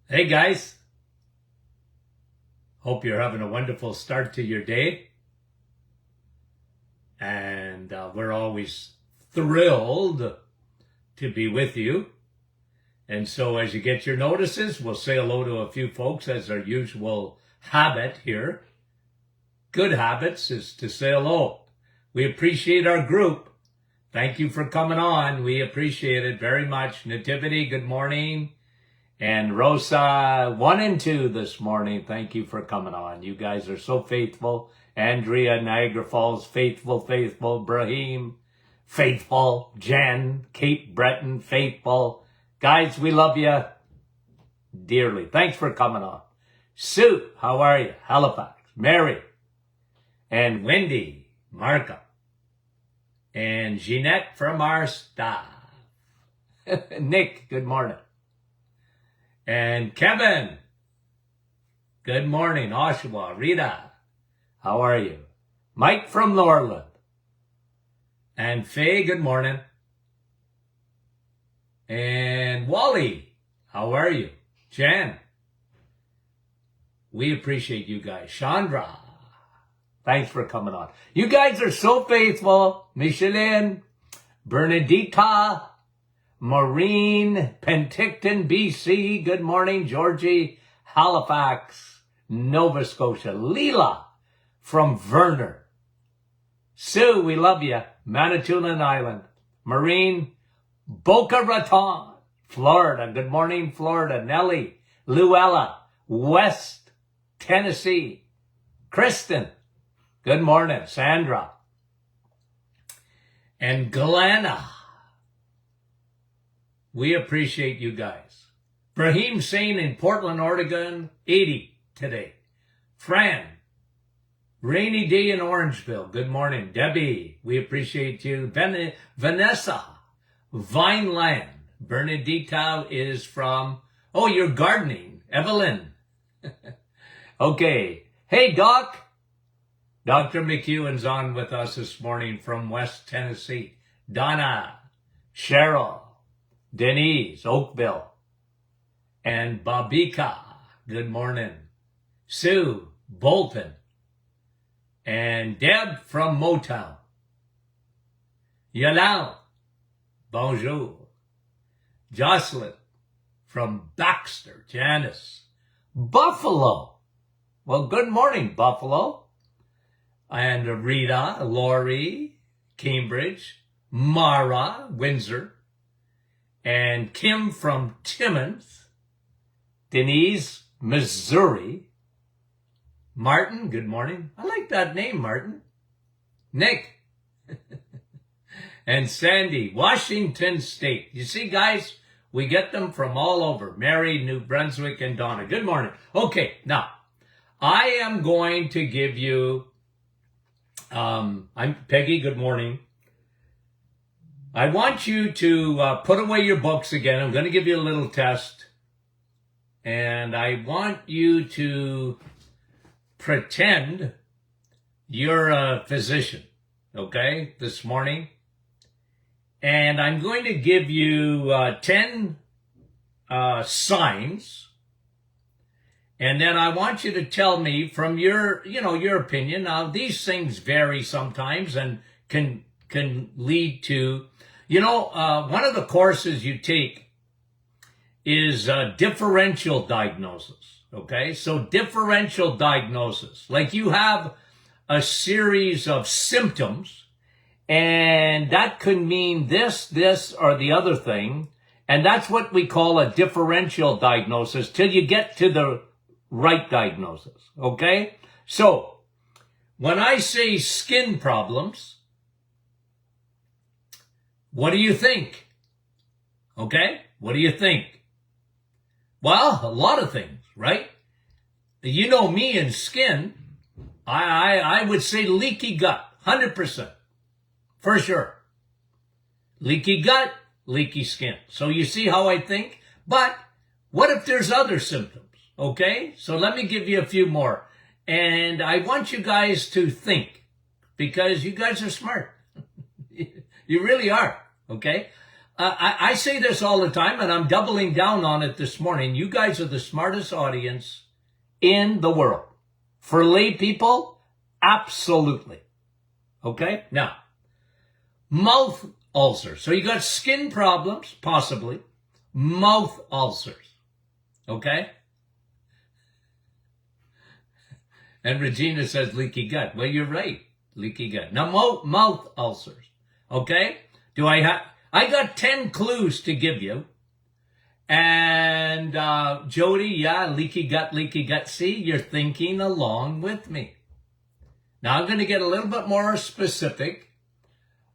Hey guys, hope you're having a wonderful start to your day. And we're always thrilled to be with you. And so as you get your notices, we'll say hello to a few folks as our usual habit here. Good habits is to say hello. We appreciate our group. Thank you for coming on. We appreciate it very much. Nativity, good morning. And Rosa 1 and 2 this morning, thank you for coming on. You guys are so faithful. Andrea, Niagara Falls, faithful. Brahim, faithful. Jen, Cape Breton, faithful. Guys, we love you dearly. Thanks for coming on. Sue, how are you? Halifax. Mary. And Wendy, Markham. And Jeanette from our staff. Nick, good morning. And Kevin, good morning. Oshawa, Rita, how are you? Mike from Norland. And Faye, good morning. And Wally, how are you? Jan, we appreciate you guys. Chandra, thanks for coming on. You guys are so faithful. Micheline, Bernadita, Maureen, Penticton, BC. Good morning. Georgie, Halifax, Nova Scotia. Leela from Verner. Sue, we love you. Manitoulin Island. Maureen, Boca Raton, Florida. Good morning, Florida. Nellie, Luella, West Tennessee. Kristen, good morning. Sandra. And Glenna. We appreciate you guys. Brahim Sain in Portland, Oregon, 80 today. Fran, rainy day in Orangeville. Good morning. Debbie, we appreciate you. Vanessa, Vineland. Bernadita is from, you're gardening. Evelyn. Okay. Hey, Doc. Dr. McEwen's on with us this morning from West Tennessee. Donna, Cheryl, Denise, Oakville, and Babika, good morning. Sue, Bolton, and Deb from Motown. Yolande, bonjour. Jocelyn from Baxter, Janice. Buffalo, well, good morning, Buffalo. And Rita, Lori, Cambridge, Mara, Windsor, and Kim from Timmins, Denise, Missouri. Martin, good morning. I like that name, Martin. Nick. And Sandy, Washington State. You see, guys, we get them from all over. Mary, New Brunswick, and Donna. Good morning. Okay, now, I am going to give you, I'm Peggy, good morning. I want you to put away your books again. I'm going to give you a little test. And I want you to pretend you're a physician, okay, this morning. And I'm going to give you 10 signs. And then I want you to tell me from your opinion. Now, these things vary sometimes and can lead to, one of the courses you take is differential diagnosis, okay? So differential diagnosis, like you have a series of symptoms, and that could mean this, or the other thing, and that's what we call a differential diagnosis till you get to the right diagnosis, okay? So when I say skin problems, what do you think? Okay? What do you think? Well, a lot of things, right? You know me and skin, I would say leaky gut, 100%. For sure. Leaky gut, leaky skin. So you see how I think? But what if there's other symptoms? Okay? So let me give you a few more. And I want you guys to think, because you guys are smart. You really are. Okay? I say this all the time, and I'm doubling down on it this morning. You guys are the smartest audience in the world. For lay people, absolutely. Okay? Now, mouth ulcers. So you got skin problems, possibly. Mouth ulcers. Okay? And Regina says leaky gut. Well, you're right. Leaky gut. Now, mouth ulcers. Okay? I got 10 clues to give you. And Jody, yeah, leaky gut. See, you're thinking along with me. Now I'm going to get a little bit more specific.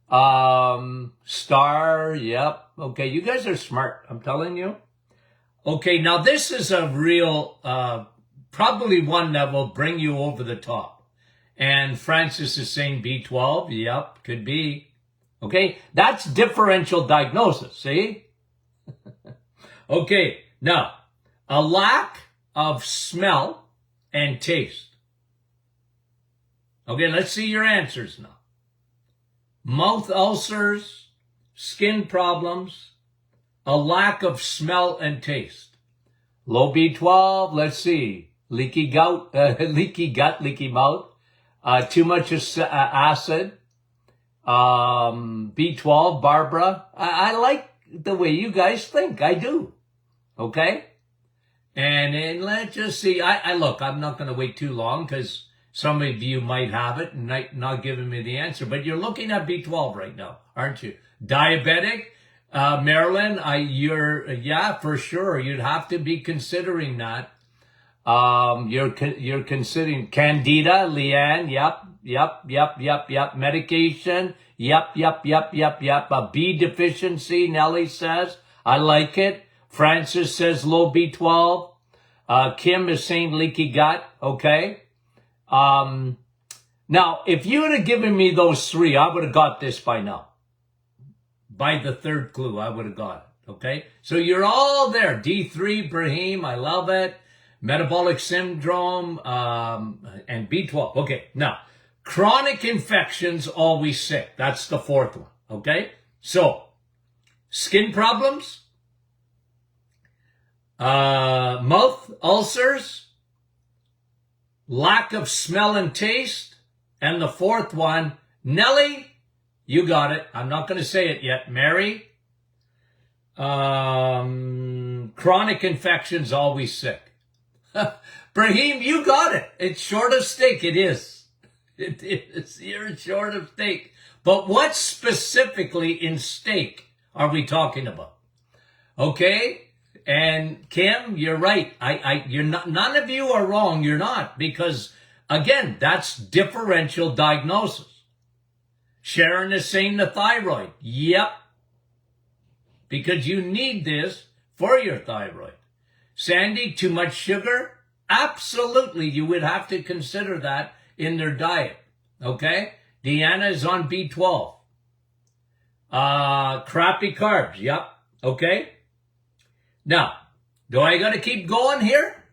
Star, yep. Okay, you guys are smart, I'm telling you. Okay, now this is a real, probably one that will bring you over the top. And Francis is saying B12, yep, could be. Okay, that's differential diagnosis, see? Okay, now, a lack of smell and taste. Okay, let's see your answers now. Mouth ulcers, skin problems, a lack of smell and taste. Low B12, let's see. Leaky gut, leaky mouth, too much acid. B12, Barbara. I like the way you guys think. I do. Okay? And let's just see. Look, I'm not going to wait too long because some of you might have it and not giving me the answer. But you're looking at B12 right now, aren't you? Diabetic, Marilyn, yeah, for sure. You'd have to be considering that. You're considering Candida, Leanne, yep. Medication, yep. A B deficiency, Nellie says. I like it. Francis says low B12. Kim is saying leaky gut, okay? Now, if you would have given me those three, I would have got this by now. By the third clue, I would have got it, okay? So you're all there. D3, Brahim, I love it. Metabolic syndrome, and B12. Okay, now, chronic infections always sick. That's the fourth one, okay? So, skin problems, mouth ulcers, lack of smell and taste, and the fourth one, Nellie, you got it. I'm not going to say it yet. Mary, chronic infections always sick. Brahim, you got it. It's short of steak. It is. It is. You're short of steak. But what specifically in steak are we talking about? Okay? And Kim, you're right. You're not, none of you are wrong. You're not. Because, again, that's differential diagnosis. Sharon is saying the thyroid. Yep. Because you need this for your thyroid. Sandy, too much sugar? Absolutely, you would have to consider that in their diet. Okay? Deanna is on B12. Crappy carbs. Yep. Okay? Now, do I got to keep going here?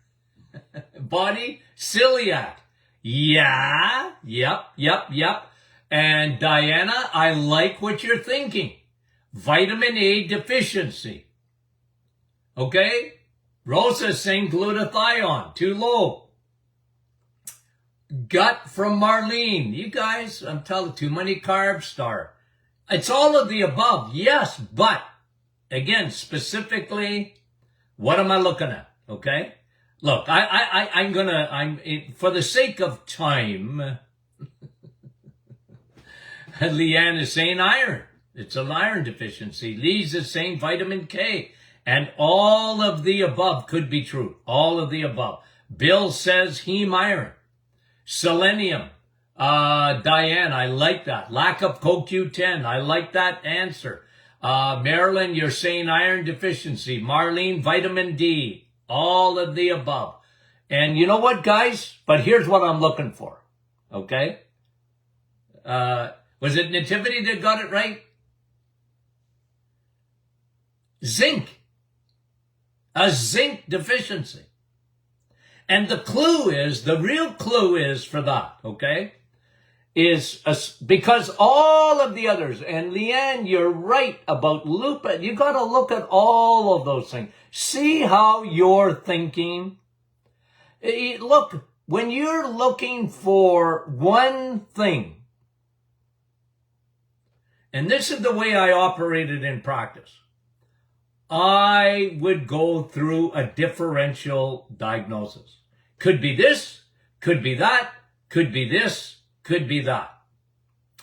Body, celiac. Yeah. Yep. And Diana, I like what you're thinking. Vitamin A deficiency. Okay? Rosa is saying glutathione, too low. Gut from Marlene. You guys, I'm telling you, too many carbs, Star. It's all of the above, yes, but again, specifically, what am I looking at? Okay? Look, for the sake of time, Leanne is saying iron. It's an iron deficiency. Lee's is saying vitamin K. And all of the above could be true. All of the above. Bill says heme iron. Selenium. Diane, I like that. Lack of CoQ10. I like that answer. Marilyn, you're saying iron deficiency. Marlene, vitamin D. All of the above. And you know what, guys? But here's what I'm looking for. Okay? Was it Nativity that got it right? Zinc. A zinc deficiency. And the real clue is for that, okay? is because all of the others, and Leanne, you're right about lupus. You got to look at all of those things. See how you're thinking. Look, when you're looking for one thing, and this is the way I operated in practice, I would go through a differential diagnosis. Could be this, could be that, could be this, could be that.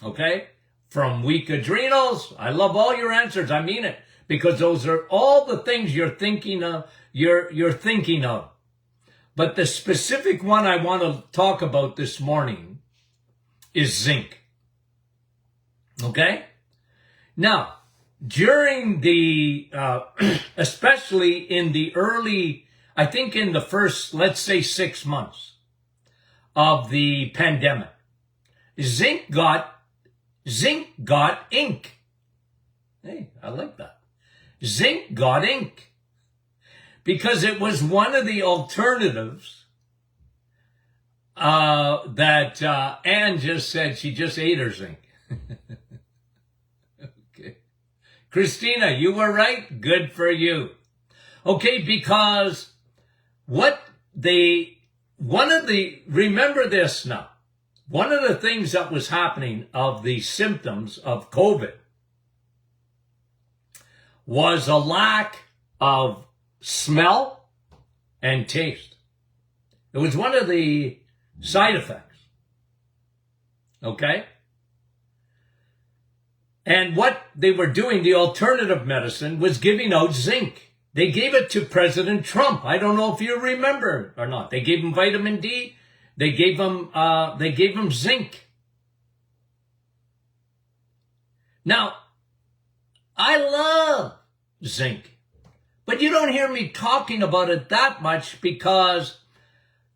Okay? From weak adrenals, I love all your answers. I mean it. Because those are all the things you're thinking of, you're thinking of. But the specific one I want to talk about this morning is zinc. Okay? Now, during the, especially in the early, I think in the first, let's say 6 months of the pandemic, zinc got ink. Hey, I like that. Zinc got ink. Because it was one of the alternatives that Anne just said she just ate her zinc. Okay. Christina, you were right. Good for you. Okay, because remember this now. One of the things that was happening of the symptoms of COVID was a lack of smell and taste. It was one of the side effects. Okay? And what they were doing, the alternative medicine, was giving out zinc. They gave it to President Trump. I don't know if you remember or not. They gave him vitamin D. They gave him zinc. Now, I love zinc. But you don't hear me talking about it that much because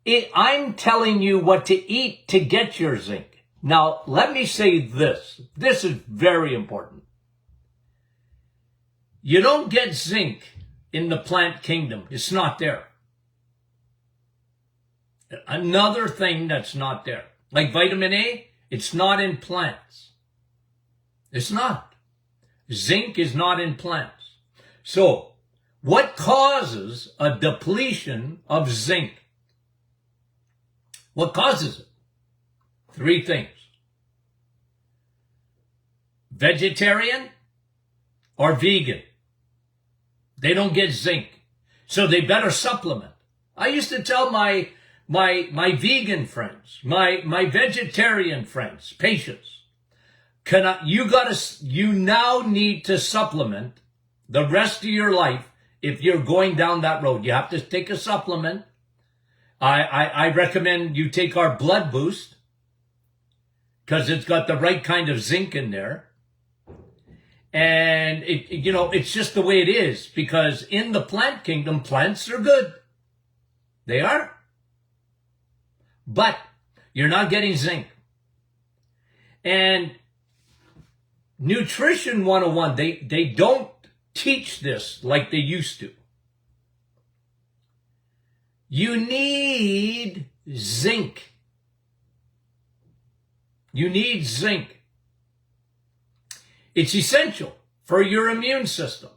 I'm telling you what to eat to get your zinc. Now, let me say this. This is very important. You don't get zinc in the plant kingdom. It's not there. Another thing that's not there. Like vitamin A, it's not in plants. It's not. Zinc is not in plants. So, what causes a depletion of zinc? What causes it? 3 things. Vegetarian or vegan. They don't get zinc. So they better supplement. I used to tell my vegan friends, my vegetarian friends, patients, you now need to supplement the rest of your life. If you're going down that road, you have to take a supplement. I recommend you take our blood boost because it's got the right kind of zinc in there. And it's just the way it is because in the plant kingdom, plants are good. They are. But you're not getting zinc. And Nutrition 101, they don't teach this like they used to. You need zinc. You need zinc. It's essential for your immune system.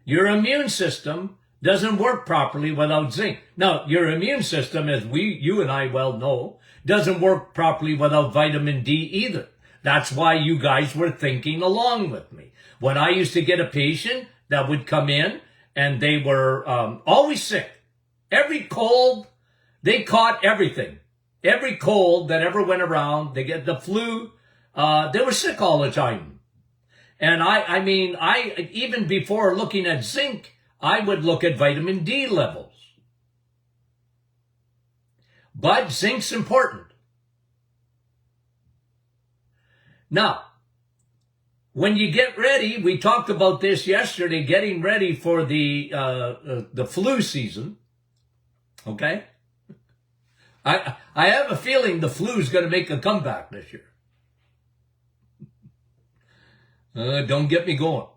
Your immune system doesn't work properly without zinc. Now, your immune system, as you and I well know, doesn't work properly without vitamin D either. That's why you guys were thinking along with me. When I used to get a patient that would come in and they were always sick. Every cold, they caught everything. Every cold that ever went around, they get the flu. They were sick all the time. And I even before looking at zinc, I would look at vitamin D levels. But zinc's important. Now, when you get ready, we talked about this yesterday, getting ready for the flu season. Okay? I have a feeling the flu is going to make a comeback this year. Don't get me going.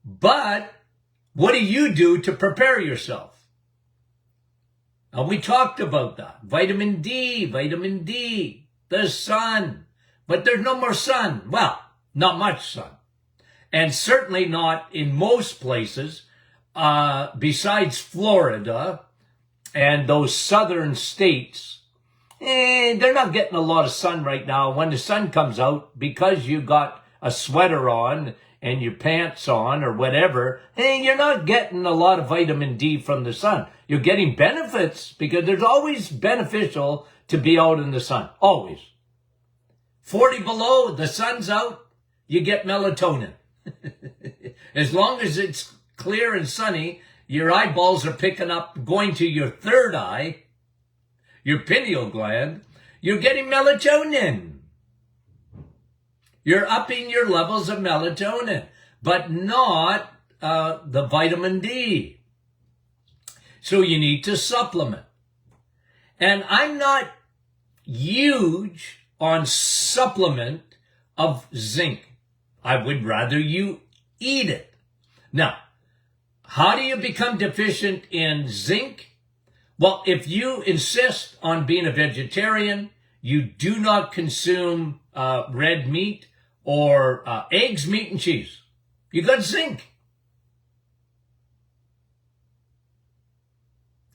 But what do you do to prepare yourself? Now, we talked about that. Vitamin D, vitamin D. The sun. But there's no more sun. Well, not much sun. And certainly not in most places, besides Florida and those southern states. They're not getting a lot of sun right now. When the sun comes out, because you got a sweater on and your pants on or whatever, you're not getting a lot of vitamin D from the sun. You're getting benefits because there's always beneficial to be out in the sun. Always. 40 below, the sun's out, you get melatonin. As long as it's clear and sunny, your eyeballs are picking up, going to your third eye, your pineal gland, you're getting melatonin. You're upping your levels of melatonin, but not the vitamin D. So you need to supplement. And I'm not huge on supplement of zinc. I would rather you eat it. Now, how do you become deficient in zinc? Well, if you insist on being a vegetarian, you do not consume red meat or eggs, meat, and cheese. You got zinc.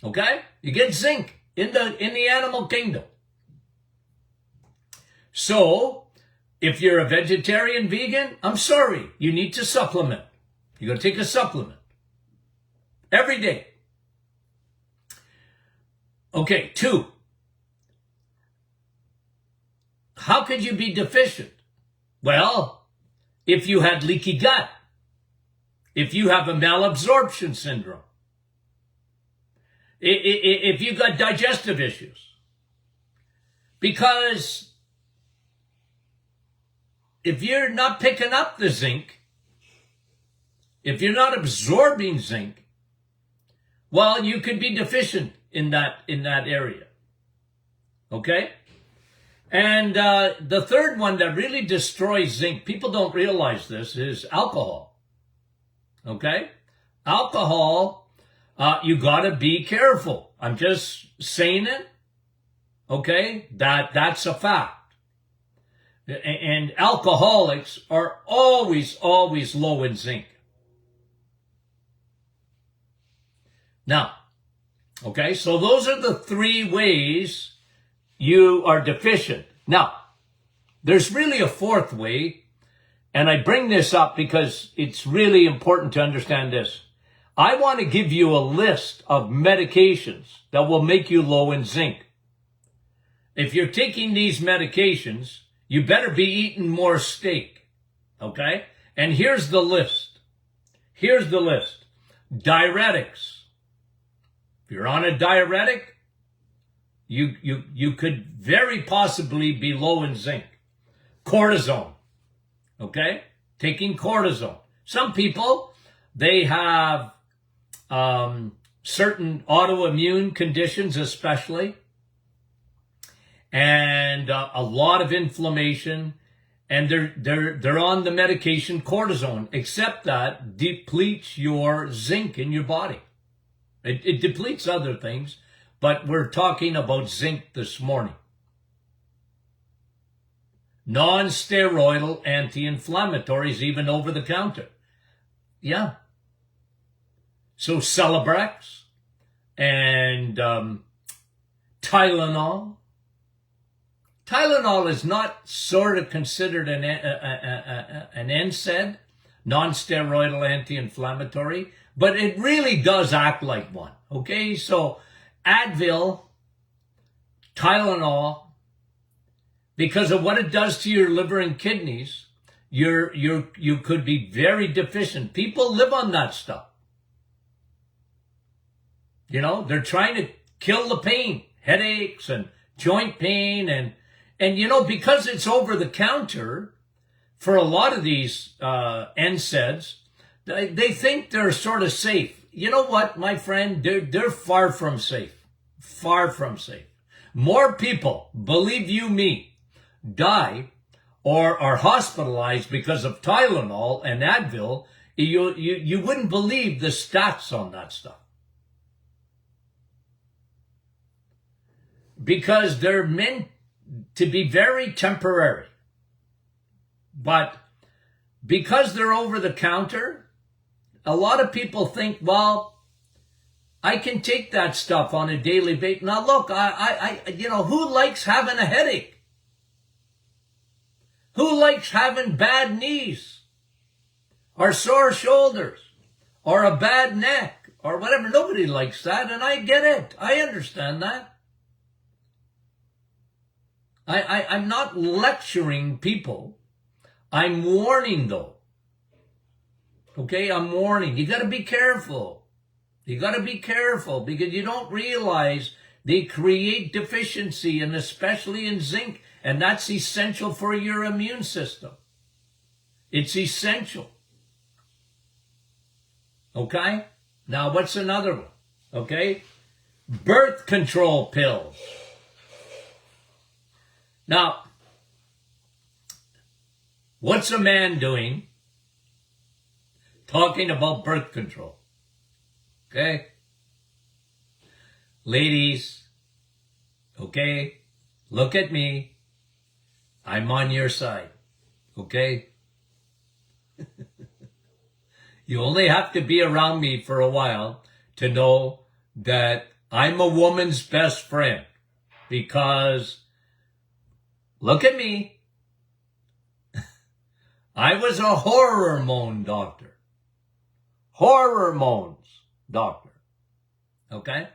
Okay? You get zinc in the animal kingdom. So, if you're a vegetarian, vegan, I'm sorry, you need to supplement. You got to take a supplement every day. Okay, 2. How could you be deficient? Well, if you had leaky gut, if you have a malabsorption syndrome, if you got digestive issues, because if you're not picking up the zinc, if you're not absorbing zinc, well, you could be deficient in that area. Okay? And the third one that really destroys zinc, people don't realize this, is alcohol. Okay? Alcohol, you gotta be careful. I'm just saying it. Okay? That's a fact. And alcoholics are always low in zinc. Now, okay, so those are the 3 ways you are deficient. Now, there's really a 4th way, and I bring this up because it's really important to understand this. I want to give you a list of medications that will make you low in zinc. If you're taking these medications, you better be eating more steak, okay? And here's the list. Here's the list. Diuretics. If you're on a diuretic, you could very possibly be low in zinc. Cortisone, okay? Taking cortisone. Some people, they have certain autoimmune conditions especially, and a lot of inflammation, and they're on the medication cortisone, except that depletes your zinc in your body. It depletes other things, but we're talking about zinc this morning. Non-steroidal anti-inflammatories, even over the counter. Yeah. So Celebrex and Tylenol. Tylenol is not sort of considered an NSAID, non-steroidal anti-inflammatory, but it really does act like one. Okay, so Advil, Tylenol, because of what it does to your liver and kidneys, you could be very deficient. People live on that stuff. You know, they're trying to kill the pain, headaches and joint pain, and you know, because it's over the counter for a lot of these NSAIDs, they think they're sort of safe. You know what, my friend? They're far from safe. Far from safe. More people, believe you me, die or are hospitalized because of Tylenol and Advil. You wouldn't believe the stats on that stuff. Because they're meant to be very temporary. But because they're over the counter, a lot of people think, well, I can take that stuff on a daily basis. Now look, who likes having a headache? Who likes having bad knees or sore shoulders or a bad neck or whatever? Nobody likes that, and I get it. I understand that. I'm not lecturing people. I'm warning, though. Okay, I'm warning. You got to be careful. You got to be careful because you don't realize they create deficiency, and especially in zinc, and that's essential for your immune system. It's essential. Okay? Now, what's another one? Okay? Birth control pills. Now, what's a man doing talking about birth control? Okay? Ladies, okay? Look at me. I'm on your side. Okay? You only have to be around me for a while to know that I'm a woman's best friend, because look at me. I was a hormone doctor. Hormones doctor. Okay?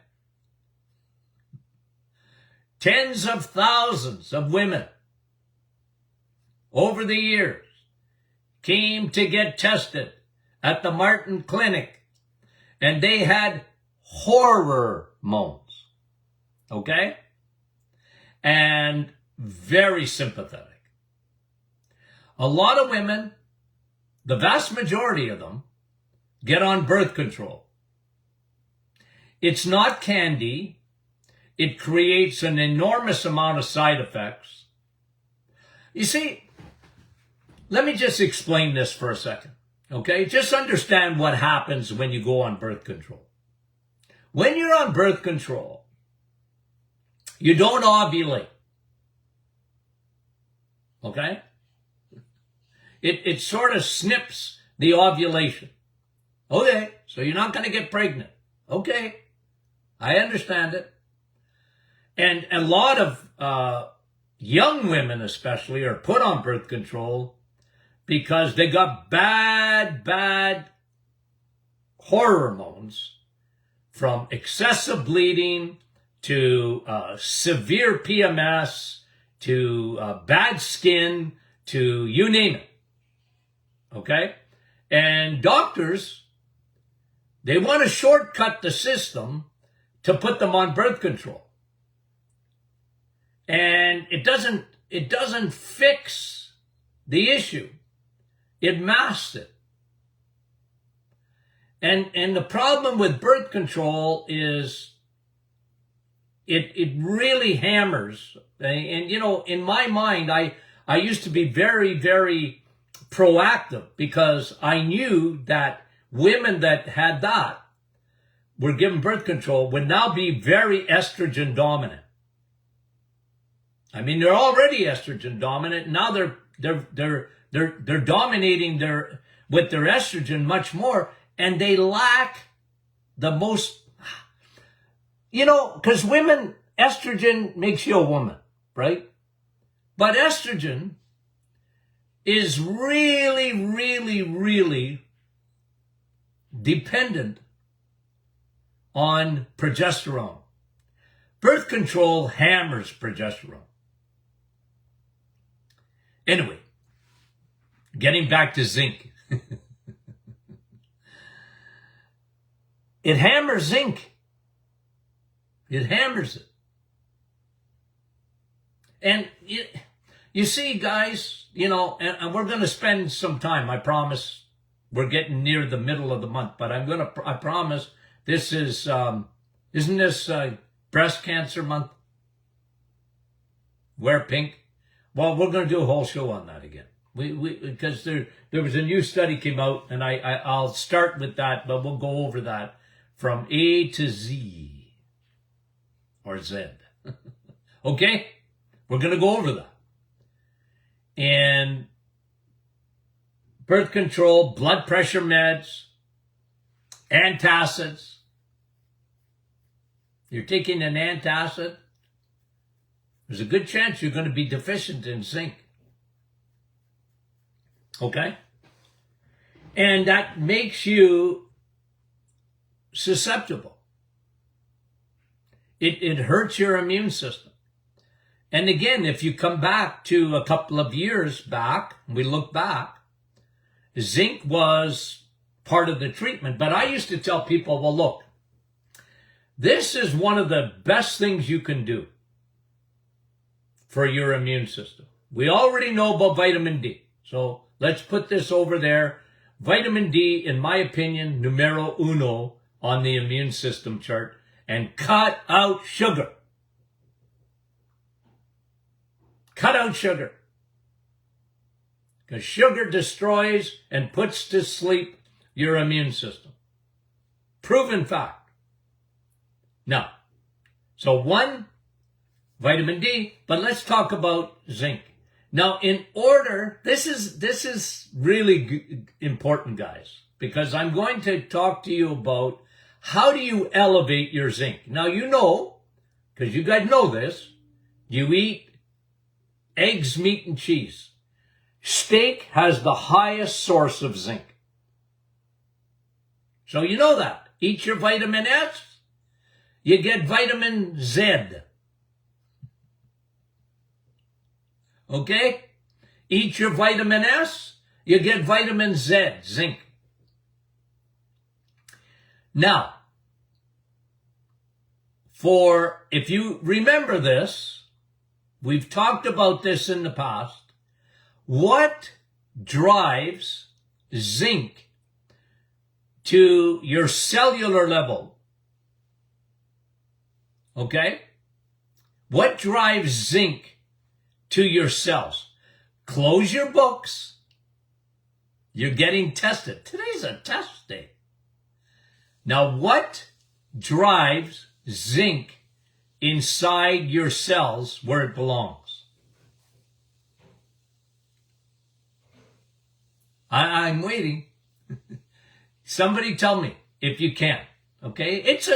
Tens of thousands of women over the years came to get tested at the Martin Clinic, and they had hormones. Okay? And very sympathetic. A lot of women, the vast majority of them, get on birth control. It's not candy. It creates an enormous amount of side effects. You see, let me just explain this for a second. Okay? Just understand what happens when you go on birth control. When you're on birth control, you don't ovulate. Okay? It sort of snips the ovulation. Okay, so you're not going to get pregnant. Okay, I understand it. And a lot of young women especially are put on birth control because they got bad hormones, from excessive bleeding to severe PMS to bad skin to you name it. Okay? And doctors, they want to shortcut the system to put them on birth control. And it doesn't fix the issue. It masks it. And the problem with birth control is it really hammers. And you know, in my mind, I used to be very proactive, because I knew that women that had that were given birth control would now be very estrogen dominant. I mean, they're already estrogen dominant. Now they're dominating with their estrogen much more, and they lack the most, you know, because women, estrogen makes you a woman, right? But estrogen is really dependent on progesterone. Birth control hammers progesterone. Anyway, getting back to zinc. It hammers zinc. It hammers it. And you see, guys, you know, and we're going to spend some time. I promise. We're getting near the middle of the month, but I promise this is, isn't this breast cancer month? Wear pink. Well, we're going to do a whole show on that again. Because there was a new study came out, and I'll start with that, but we'll go over that from A to Z, or Z. Okay? We're going to go over that. And birth control, blood pressure meds, antacids. You're taking an antacid, there's a good chance you're going to be deficient in zinc. Okay? And that makes you susceptible. It hurts your immune system. And again, if you come back to a couple of years back, we look back, zinc was part of the treatment. But I used to tell people, well, look, this is one of the best things you can do for your immune system. We already know about vitamin D. So let's put this over there. Vitamin D, in my opinion, numero uno on the immune system chart. And cut out sugar. Cut out sugar. Because sugar destroys and puts to sleep your immune system. Proven fact. Now, so one, vitamin D, but let's talk about zinc. Now, in order, this is really important, guys, because I'm going to talk to you about how do you elevate your zinc. Now, you know, because you guys know this, you eat eggs, meat, and cheese. Steak has the highest source of zinc. So you know that. Eat your vitamin S, you get vitamin Z. Okay? Eat your vitamin S, you get vitamin Z, zinc. Now, if you remember this, we've talked about this in the past. What drives zinc to your cellular level? Okay? What drives zinc to your cells? Close your books. You're getting tested. Today's a test day. Now, what drives zinc inside your cells where it belongs? I'm waiting. Somebody tell me if you can. Okay? It's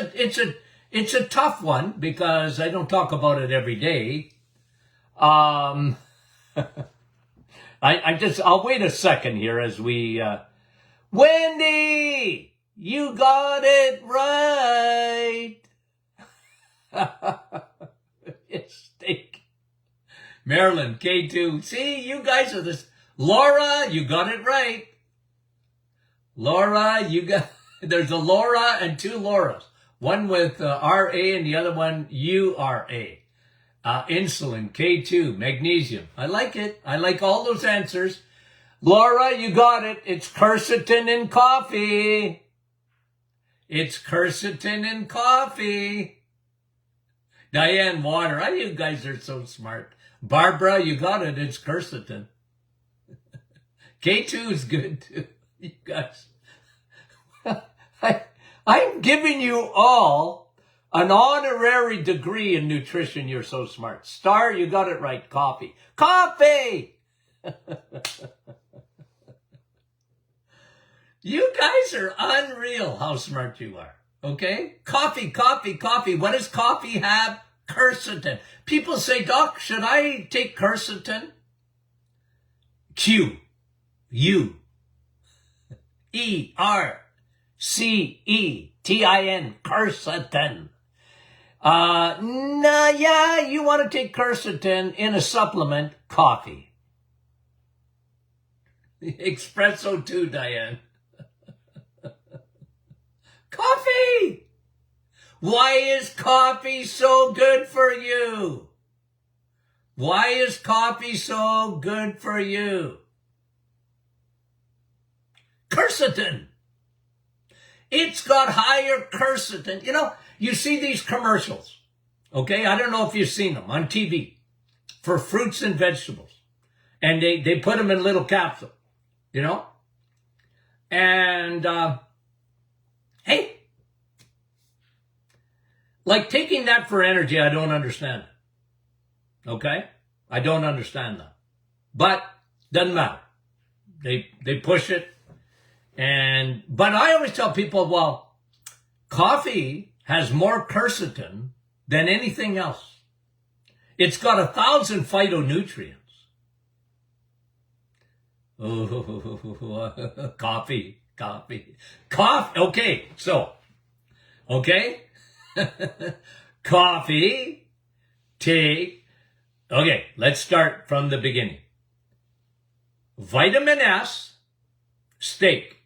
a tough one because I don't talk about it every day. I'll wait a second here as we, Wendy! You got it right. It's steak. Marilyn, K2. See, you guys are this. Laura, you got it right. Laura, there's a Laura and two Lauras. One with RA and the other one URA. Insulin, K2, magnesium. I like it. I like all those answers. Laura, you got it. It's quercetin in coffee. It's quercetin in coffee. Diane, water. You guys are so smart. Barbara, you got it. It's quercetin. K2 is good too. You guys. I'm giving you all an honorary degree in nutrition. You're so smart. Star, you got it right. Coffee. Coffee! You guys are unreal how smart you are. Okay? Coffee, coffee, coffee. What does coffee have? Quercetin. People say, Doc, should I take quercetin? Quercetin. Quercetin. Yeah, you want to take quercetin in a supplement, coffee. Espresso too, Diane. Coffee! Why is coffee so good for you? Why is coffee so good for you? Quercetin. It's got higher quercetin. You know, you see these commercials, okay? I don't know if you've seen them on TV for fruits and vegetables. And they put them in little capsules, you know? And, hey, like taking that for energy, I don't understand it. Okay? I don't understand that. But doesn't matter. They push it. But I always tell people, well, coffee has more quercetin than anything else. It's got 1,000 phytonutrients. Oh, coffee. Okay, so, okay, coffee, okay, let's start from the beginning. Vitamin S, steak,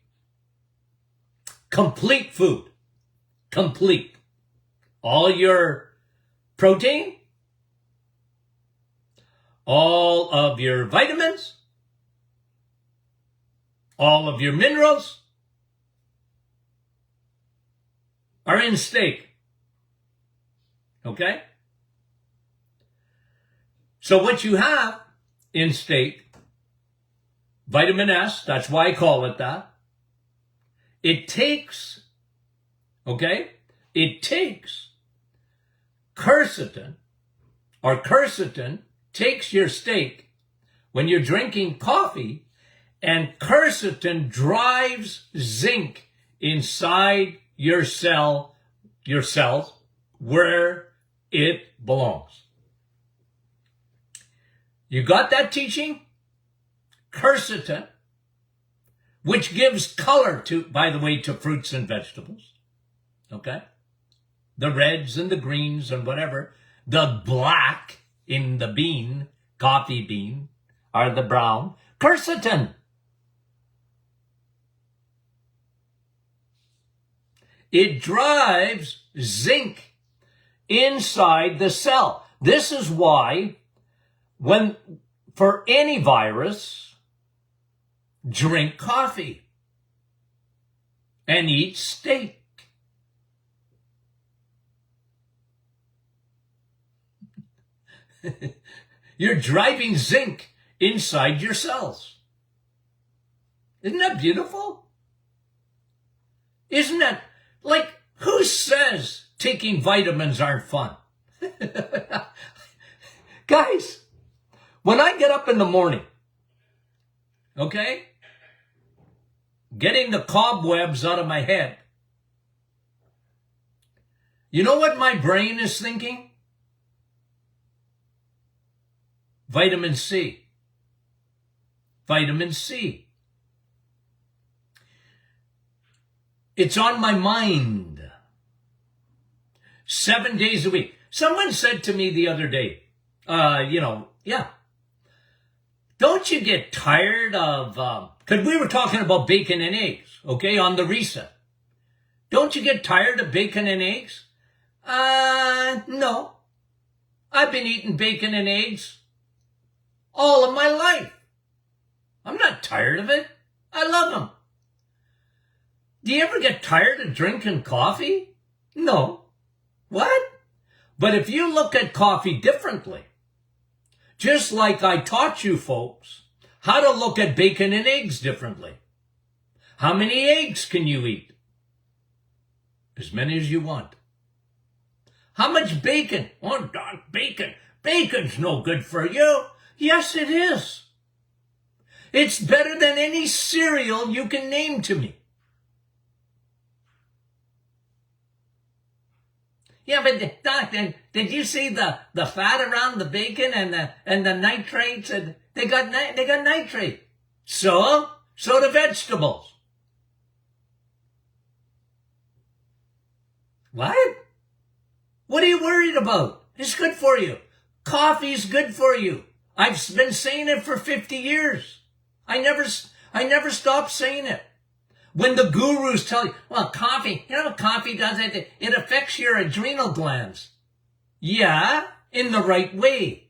complete food, complete. All your protein, all of your vitamins, all of your minerals are in steak. Okay? So what you have in steak, vitamin S, that's why I call it that. It takes quercetin, or quercetin takes your steak when you're drinking coffee, and quercetin drives zinc inside your cells where it belongs. You got that teaching? Quercetin, which gives color to, by the way, to fruits and vegetables. Okay? The reds and the greens and whatever. The black in the bean, coffee bean, or the brown. Quercetin. It drives zinc inside the cell. This is why for any virus, drink coffee and eat steak. You're driving zinc inside your cells. Isn't that beautiful? Isn't that, like, who says taking vitamins aren't fun? Guys, when I get up in the morning, okay, getting the cobwebs out of my head, you know what my brain is thinking? Vitamin C. Vitamin C. It's on my mind. 7 days a week. Someone said to me the other day, don't you get tired of, because we were talking about bacon and eggs, okay, on the reset. Don't you get tired of bacon and eggs? No. I've been eating bacon and eggs all of my life. I'm not tired of it. I love them. Do you ever get tired of drinking coffee? No. What? But if you look at coffee differently, just like I taught you folks how to look at bacon and eggs differently. How many eggs can you eat? As many as you want. How much bacon? Oh, Doc, bacon. Bacon's no good for you. Yes, it is. It's better than any cereal you can name to me. Yeah, but Doc, did you see the fat around the bacon and the nitrates? And they got nitrate. So the vegetables. What? What are you worried about? It's good for you. Coffee's good for you. I've been saying it for 50 years. I never stopped saying it. When the gurus tell you, well, coffee, you know what coffee does? It affects your adrenal glands. Yeah, in the right way.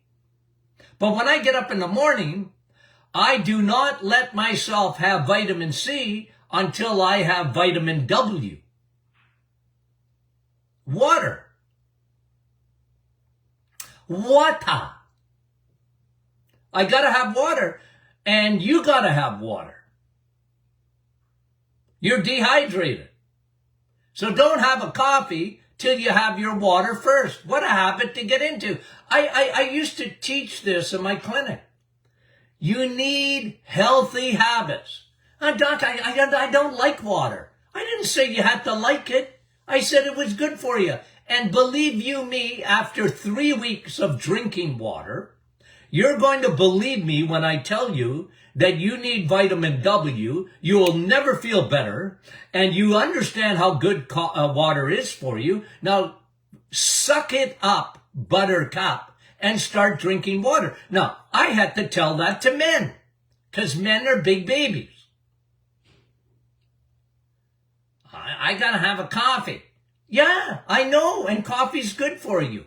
But when I get up in the morning, I do not let myself have vitamin C until I have vitamin W. Water. I gotta have water, and you gotta have water. You're dehydrated. So don't have a coffee till you have your water first. What a habit to get into. I used to teach this in my clinic. You need healthy habits. Doc, I don't like water. I didn't say you had to like it. I said it was good for you. And believe you me, after 3 weeks of drinking water, you're going to believe me when I tell you that you need vitamin W. You will never feel better. And you understand how good water is for you. Now, suck it up, buttercup, and start drinking water. Now, I had to tell that to men, because men are big babies. I gotta have a coffee. Yeah, I know, and coffee's good for you.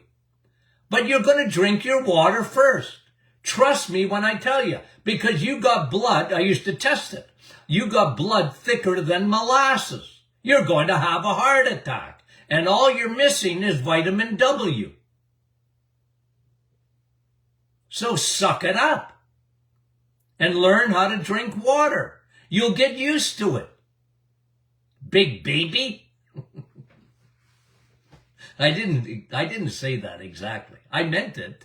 But you're gonna drink your water first. Trust me when I tell you, because you got blood, I used to test it. You got blood thicker than molasses. You're going to have a heart attack. And all you're missing is vitamin W. So suck it up and learn how to drink water. You'll get used to it. Big baby. I didn't say that exactly. I meant it.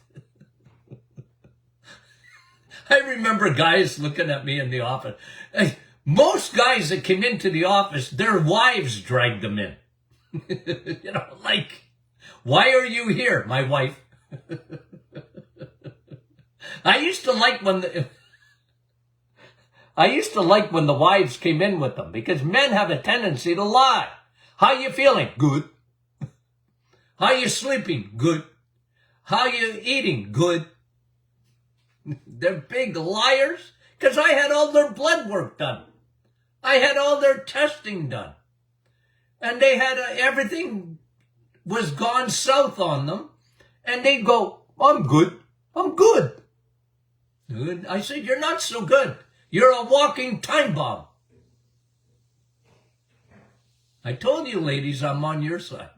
I remember guys looking at me in the office. Most guys that came into the office, their wives dragged them in. You know, like, why are you here, my wife? I used to like when the wives came in with them, because men have a tendency to lie. How you feeling? Good. How you sleeping? Good. How you eating? Good. They're big liars, because I had all their blood work done. I had all their testing done. And they had everything was gone south on them. And they'd go, I'm good. I'm good. Good. I said, you're not so good. You're a walking time bomb. I told you, ladies, I'm on your side.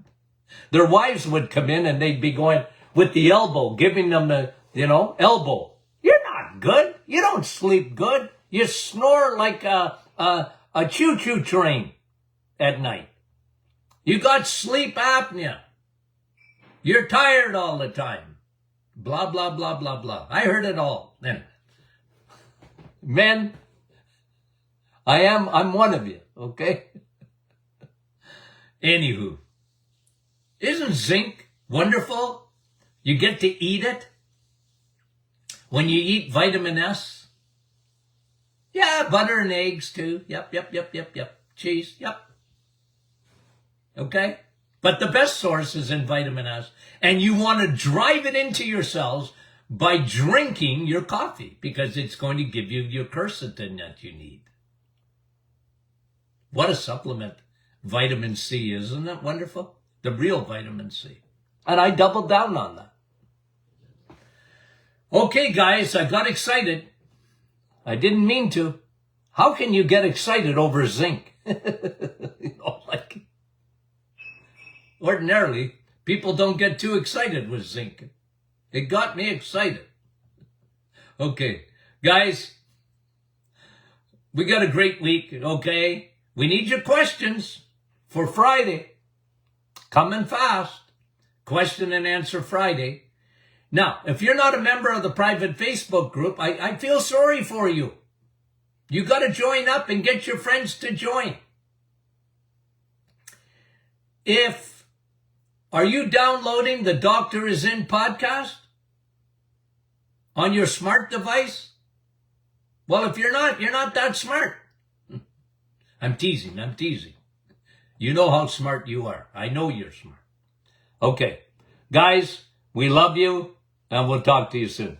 Their wives would come in and they'd be going with the elbow, giving them the, elbow. You're not good. You don't sleep good. You snore like a choo-choo train at night. You got sleep apnea. You're tired all the time. Blah, blah, blah, blah, blah. I heard it all. Then, men, I'm one of you, okay? Anywho, isn't zinc wonderful? You get to eat it. When you eat vitamin S. Yeah, butter and eggs too. Yep. Cheese, yep. Okay? But the best source is in vitamin S. And you want to drive it into your cells by drinking your coffee, because it's going to give you your quercetin that you need. What a supplement vitamin C is. Isn't that wonderful? The real vitamin C. And I doubled down on that. Okay, guys, I got excited. I didn't mean to. How can you get excited over zinc? Ordinarily, people don't get too excited with zinc. It got me excited. Okay, guys, we got a great week, okay? We need your questions for Friday. Coming fast. Question and answer Friday. Now, if you're not a member of the private Facebook group, I feel sorry for you. You got to join up and get your friends to join. Are you downloading the Doctor Is In podcast on your smart device? Well, if you're not that smart. I'm teasing. You know how smart you are. I know you're smart. Okay. Guys, we love you, and we'll talk to you soon.